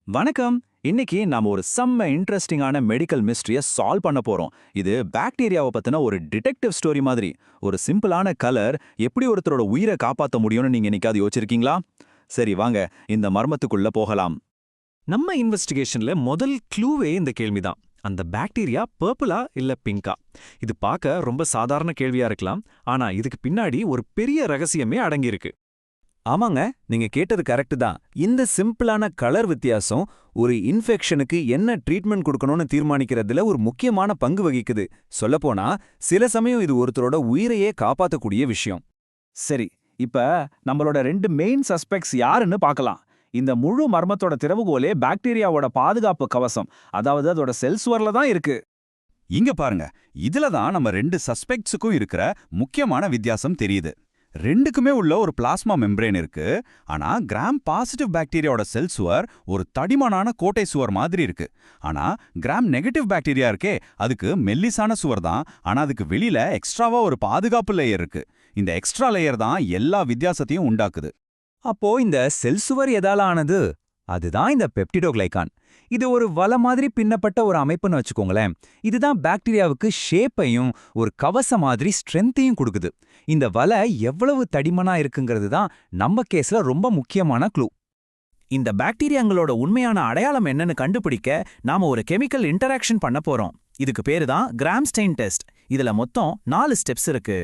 வணக்கம். இன்னைக்கு நாம ஒரு செம்ம இன்ட்ரெஸ்டிங்கான மெடிக்கல் மிஸ்ட்ரிய சால்வ் பண்ண போறோம். இது பாக்டீரியாவை பத்தின ஒரு டிடெக்டிவ் ஸ்டோரி மாதிரி. ஒரு சிம்பிளான கலர் எப்படி ஒருத்தரோட உயிரை காப்பாத்த முடியும்னு நீங்க என்னைக்காவது யோசிச்சிருக்கீங்களா? சரி வாங்க இந்த மர்மத்துக்குள்ள போகலாம். நம்ம இன்வெஸ்டிகேஷன்ல முதல் க்ளூவே இந்த கேள்விதான். அந்த பாக்டீரியா பர்பிளா இல்ல பிங்கா? இது பார்க்க ரொம்ப சாதாரண கேள்வியா இருக்கலாம், ஆனா இதுக்கு பின்னாடி ஒரு பெரிய ரகசியமே அடங்கியிருக்கு. ஆமாங்க, நீங்க கேட்டது கரெக்ட் தான். இந்த சிம்பிளான கலர் வித்தியாசம் ஒரு இன்ஃபெக்ஷனுக்கு என்ன ட்ரீட்மெண்ட் கொடுக்கணும்னு தீர்மானிக்கிறதுல ஒரு முக்கியமான பங்கு வகிக்குது. சொல்லப்போனா சில சமயம் இது ஒருத்தரோட உயிரையே காப்பாத்தக்கூடிய விஷயம். சரி, இப்ப நம்மளோட ரெண்டு மெயின் சஸ்பெக்ட்ஸ் யாருன்னு பார்க்கலாம். இந்த முழு மர்மத்தோட திறவுகோலே பாக்டீரியாவோட பாதுகாப்பு கவசம், அதாவது அதோட செல் சுவர்ல தான் இருக்கு. இங்க பாருங்க, இதுல தான் நம்ம ரெண்டு சஸ்பெக்ட்ஸுக்கும் இருக்கிற முக்கியமான வித்தியாசம் தெரியுது. ரெண்டுக்குமே உள்ள ஒரு பிளாஸ்மா மெம்பரேன் இருக்கு. ஆனா கிராம் பாசிட்டிவ் பாக்டீரியாவோட செல் சுவர் ஒரு தடிமனான கோட்டை சுவர் மாதிரி இருக்கு. ஆனா கிராம் நெகட்டிவ் பாக்டீரியா இருக்கே, அதுக்கு மெல்லிசான சுவர் தான். ஆனா அதுக்கு வெளியில எக்ஸ்ட்ராவா ஒரு பாதுகாப்பு லேயர் இருக்கு. இந்த எக்ஸ்ட்ரா லேயர் தான் எல்லா வித்தியாசத்தையும் உண்டாக்குது. அப்போ இந்த செல் சுவர் எதால ஆனது? அதுதான் இந்த பெப்டிடோகிளைகான். இது ஒரு வல மாதிரி பின்னப்பட்ட ஒரு அமைப்புன்னு வச்சுக்கோங்களேன். இதுதான் பாக்டீரியாவுக்கு ஷேப்பையும் ஒரு கவச மாதிரி ஸ்ட்ரென்த்தையும் கொடுக்குது. இந்த வல எவ்வளவு தடிமனா இருக்குங்கிறது தான் நம்ம கேஸ்ல ரொம்ப முக்கியமான க்ளூ. இந்த பாக்டீரியாங்களோட உண்மையான அடையாளம் என்னன்னு கண்டுபிடிக்க நாம ஒரு கெமிக்கல் இன்டராக்ஷன் பண்ண போறோம். இதுக்கு பேரு தான் கிராம்ஸ்டெயின் டெஸ்ட். இதுல மொத்தம் 4 ஸ்டெப்ஸ் இருக்கு.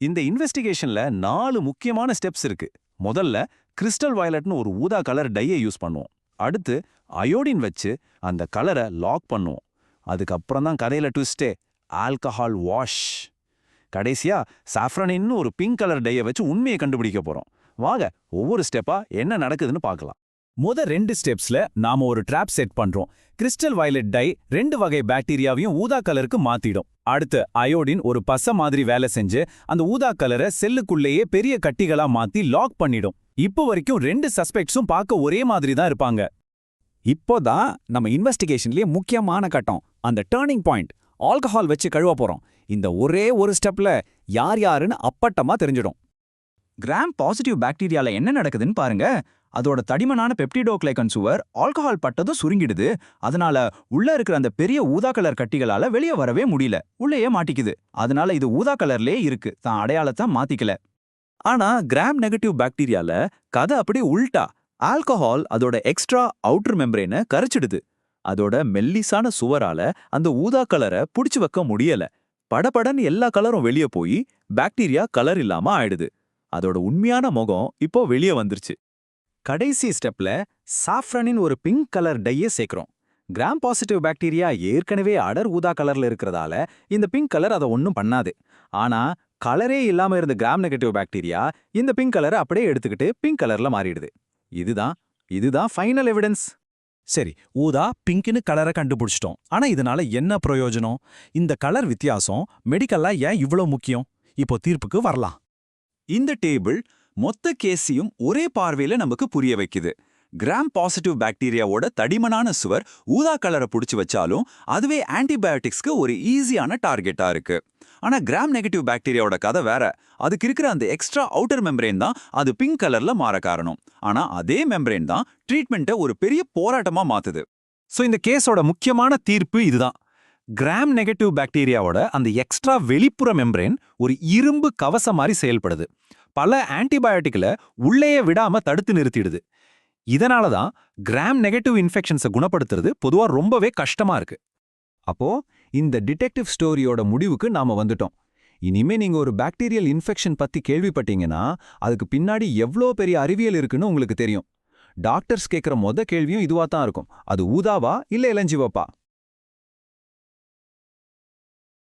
இந்த இன்வெஸ்டிகேஷன்ல 4 முக்கியமான ஸ்டெப்ஸ் இருக்கு. முதல்ல கிறிஸ்டல் வயலட்னு ஒரு ஊதா கலர் டையை யூஸ் பண்ணுவோம். அடுத்து அயோடின் வச்சு அந்த கலரை லாக் பண்ணுவோம். அதுக்கப்புறம் தான் கதையில ட்விஸ்டே, ஆல்கஹால் வாஷ். கடைசியா சாஃப்ரனின்னு ஒரு பிங்க் கலர் டையை வச்சு உண்மையை கண்டுபிடிக்க போறோம். வாங்க ஒவ்வொரு ஸ்டெப்பா என்ன நடக்குதுன்னு பார்க்கலாம். முத 2 ஸ்டெப்ஸ்ல நாம ஒரு ட்ராப் செட் பண்றோம். கிறிஸ்டல் வயலட் டை 2 வகை பாக்டீரியாவையும் ஊதா கலருக்கு மாத்திடும். அடுத்து அயோடின் ஒரு பசை மாதிரி வேலை செஞ்சு அந்த ஊதா கலரை செல்லுக்குள்ளேயே பெரிய கட்டிகளா மாத்தி லாக் பண்ணிடும். இப்போ வரைக்கும் 2 சஸ்பெக்ட்ஸும் பார்க்க ஒரே மாதிரி தான் இருப்பாங்க. இப்போதான் நம்ம இன்வெஸ்டிகேஷன்லயே முக்கியமான கட்டம், அந்த டர்னிங் பாயிண்ட். ஆல்கஹால் வச்சு கழுவ போறோம். இந்த ஒரே ஒரு ஸ்டெப்ல யார் யாருன்னு அப்பட்டமா தெரிஞ்சிடும். கிராம் பாசிட்டிவ் பாக்டீரியால என்ன நடக்குதுன்னு பாருங்க. அதோட தடிமனான பெப்டிடோகிளைகான் சுவர் ஆல்கஹால் பட்டதும் சுருங்கிடுது. அதனால உள்ள இருக்கிற அந்த பெரிய ஊதா கலர் கட்டிகளால வெளியே வரவே முடியல, உள்ளேயே மாட்டிக்குது. அதனால இது ஊதா கலர்லயே இருக்கு, தான் அடையாளத்தை மாத்திக்கல. ஆனா கிராம் நெகட்டிவ் பாக்டீரியால கதை அப்படி உல்டா. ஆல்கஹால் அதோட எக்ஸ்ட்ரா அவுட்டர் மெம்பரேனை கரைச்சிடுது. அதோட மெல்லிசான சுவரால அந்த ஊதா கலரை புடிச்சு வைக்க முடியல. படபடன்னு எல்லா கலரும் வெளியே போய் பாக்டீரியா கலர் இல்லாம ஆயிடுது. அதோட உண்மையான முகம் இப்போ வெளியே வந்துருச்சு. கடைசி ஸ்டெப்ல சாஃப்ரனின் ஒரு பிங்க் கலர் டையை சேர்க்கிறோம். கிராம் பாசிட்டிவ் பாக்டீரியா ஏற்கனவே அடர் ஊதா கலர்ல இருக்கிறதால இந்த பிங்க் கலர் அதை ஒன்றும் பண்ணாது. ஆனா கலரே இல்லாம இருந்த கிராம் நெகட்டிவ் பாக்டீரியா இந்த பிங்க் கலரை அப்படியே எடுத்துக்கிட்டு பிங்க் கலர்ல மாறிடுது. இதுதான் ஃபைனல் எவிடன்ஸ். சரி, ஊதா பிங்க்னு கலரை கண்டுபிடிச்சிட்டோம். ஆனா இதனால என்ன பிரயோஜனம்? இந்த கலர் வித்தியாசம் மெடிக்கல்லா ஏன் இவ்வளோ முக்கியம்? இப்போ தீர்ப்புக்கு வரலாம். இந்த டேபிள் மொத்த கேஸையும் ஒரே பார்வையில நமக்கு புரிய வைக்குது. கிராம் பாசிட்டிவ் பாக்டீரியாவோட தடிமனான சுவர் ஊதா கலரை புடிச்சு வச்சாலும் அதுவே ஆன்டிபயோட்டிக்ஸ்க்கு ஒரு ஈஸியான டார்கெட்டா இருக்கு. ஆனா கிராம் நெகட்டிவ் பாக்டீரியாவோட கதை வேற. அதுக்கு இருக்கிற அந்த எக்ஸ்ட்ரா அவுட்டர் மெம்பரேன் தான் அது பிங்க் கலர்ல மாற காரணம். ஆனா அதே மெம்பரேன் தான் ட்ரீட்மெண்ட்டை ஒரு பெரிய போராட்டமா மாத்துது. சோ இந்த கேஸோட முக்கியமான தீர்ப்பு இதுதான். கிராம் நெகட்டிவ் பாக்டீரியாவோட அந்த எக்ஸ்ட்ரா வெளிப்புற மெம்பரேன் ஒரு இரும்பு கவசம் மாதிரி செயல்படுது. பல ஆன்டிபயோட்டிக்ல உள்ளேயே விடாம தடுத்து நிறுத்திடுது. இதனால தான் கிராம் நெகட்டிவ் இன்ஃபெக்ஷன்ஸை குணப்படுத்துறது பொதுவா ரொம்பவே கஷ்டமா இருக்கு. அப்போ இந்த டிடெக்டிவ் ஸ்டோரியோட முடிவுக்கு நாம வந்துட்டோம். இனிமே நீங்க ஒரு பாக்டீரியல் இன்ஃபெக்ஷன் பத்தி கேள்விப்பட்டீங்கன்னா அதுக்கு பின்னாடி எவ்வளோ பெரிய அறிவியல் இருக்குன்னு உங்களுக்கு தெரியும். டாக்டர்ஸ் கேட்குற கேள்வியும் இதுவா தான் இருக்கும். அது ஊதாவா இல்ல இளஞ்சிவப்பா?